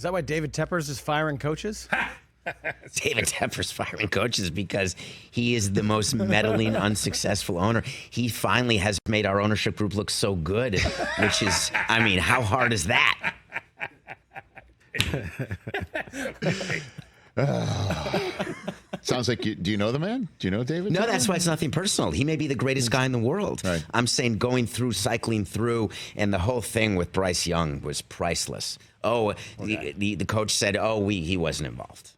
Is that why David Tepper's is firing coaches? David Tepper's firing coaches because he is the most meddling, unsuccessful owner. He finally has made our ownership group look so good, which is, I mean, how hard is that? Sounds like do you know the man? Do you know David? No, that's why it's nothing personal. He may be the greatest guy in the world. Right. I'm saying cycling through, and the whole thing with Bryce Young was priceless. The coach said, he wasn't involved.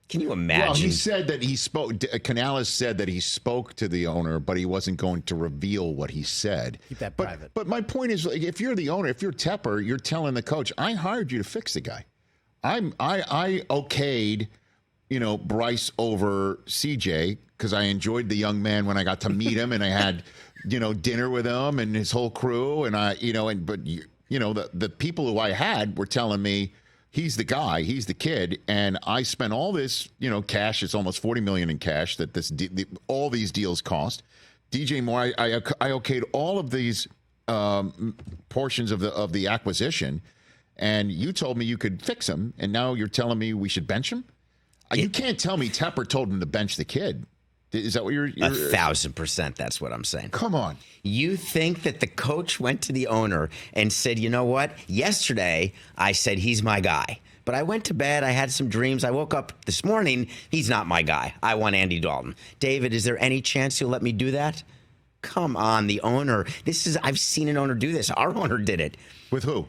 Can you imagine? Well, he said that he spoke. Canales said that he spoke to the owner, but he wasn't going to reveal what he said. Keep that private. But my point is, like, if you're the owner, if you're Tepper, you're telling the coach, "I hired you to fix the guy. I okayed, Bryce over CJ because I enjoyed the young man when I got to meet him and I had, dinner with him and his whole crew and the people who I had were telling me he's the guy, he's the kid, and I spent all this, cash. It's almost $40 million in cash that all these deals cost. DJ Moore, I okayed all of these portions of the acquisition, and you told me you could fix him, and now you're telling me we should bench him? You can't tell me Tepper told him to bench the kid. Is that what you're 1,000%? That's what I'm saying. Come on. You think that the coach went to the owner and said, you know what? Yesterday, I said he's my guy. But I went to bed. I had some dreams. I woke up this morning. He's not my guy. I want Andy Dalton. David, is there any chance you'll let me do that? Come on, the owner. I've seen an owner do this. Our owner did it. With who?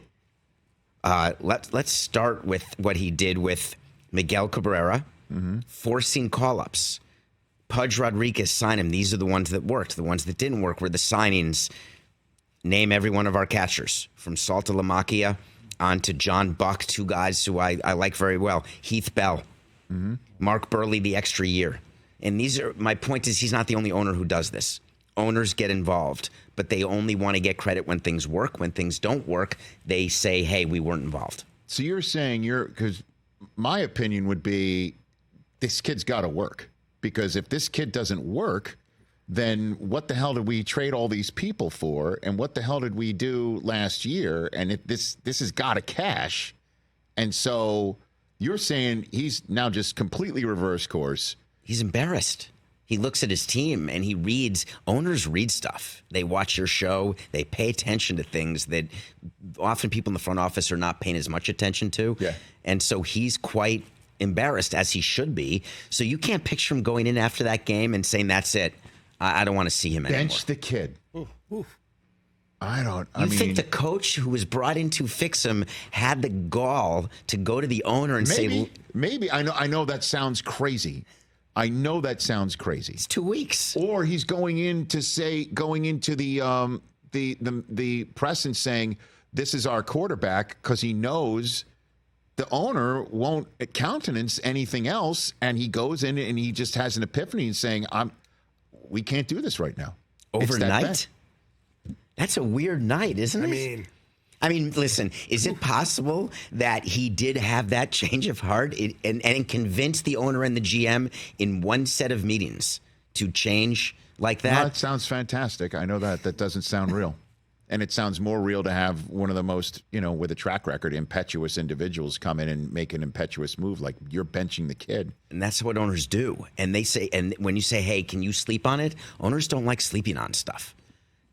Let's start with what he did with Miguel Cabrera, forcing call-ups. Pudge Rodriguez signed him. These are the ones that worked. The ones that didn't work were the signings. Name every one of our catchers, from Salta Lamacchia on to John Buck, two guys who I like very well. Heath Bell, Mark Burley, the extra year. And my point is, he's not the only owner who does this. Owners get involved, but they only want to get credit when things work. When things don't work, they say, hey, we weren't involved. So you're saying because my opinion would be this kid's got to work. Because if this kid doesn't work, then what the hell did we trade all these people for? And what the hell did we do last year? And this has got to cash. And so you're saying he's now just completely reverse course. He's embarrassed. He looks at his team and he reads. Owners read stuff. They watch your show. They pay attention to things that often people in the front office are not paying as much attention to. Yeah. And so he's quite embarrassed, as he should be. So you can't picture him going in after that game and saying, that's it. I don't want to see him anymore. Bench the kid. Oof. I think the coach who was brought in to fix him had the gall to go to the owner and say, maybe. I know that sounds crazy. It's 2 weeks. Or he's going into the press and saying, this is our quarterback, because he knows the owner won't countenance anything else, and he goes in and he just has an epiphany and saying, we can't do this right now. Overnight? That's a weird night, isn't it? I mean, listen, is it possible that he did have that change of heart and convince the owner and the GM in one set of meetings to change like that? No, that sounds fantastic. I know that doesn't sound real. And it sounds more real to have one of the most, with a track record, impetuous individuals come in and make an impetuous move like you're benching the kid. And that's what owners do. And they say, and when you say, hey, can you sleep on it? Owners don't like sleeping on stuff.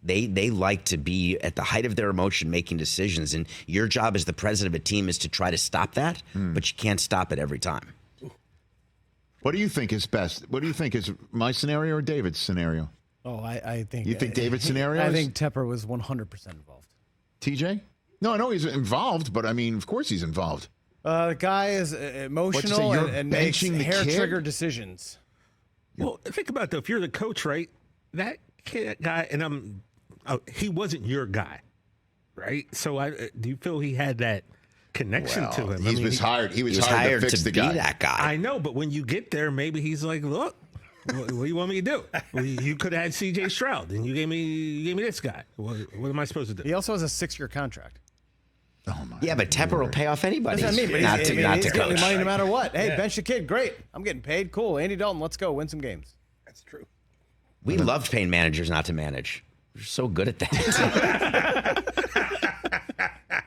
They like to be at the height of their emotion making decisions. And your job as the president of a team is to try to stop that, but you can't stop it every time. What do you think is best? What do you think is my scenario or David's scenario? Oh, I think... You think David's scenario? I think Tepper was 100% involved. TJ? No, I know he's involved, but I mean, of course he's involved. The guy is emotional and makes hair-trigger decisions. Well, think about it, though. If you're the coach, right, that guy, and he wasn't your guy, right? So do you feel he had that connection to him? He was hired to fix the guy. Be that guy. I know, but when you get there, maybe he's like, look, what do you want me to do? Well, you could have had C.J. Stroud, and you gave me this guy. What am I supposed to do? He also has a 6-year contract. Oh my! Yeah, but Tepper will pay off anybody. That's what I mean. Not He's to getting coach. money no matter what. Hey, bench the kid. Great. I'm getting paid. Cool. Andy Dalton, let's go win some games. That's true. We loved paying managers not to manage. We're so good at that.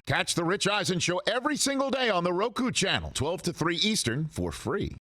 Catch the Rich Eisen Show every single day on the Roku Channel, 12 to 3 Eastern, for free.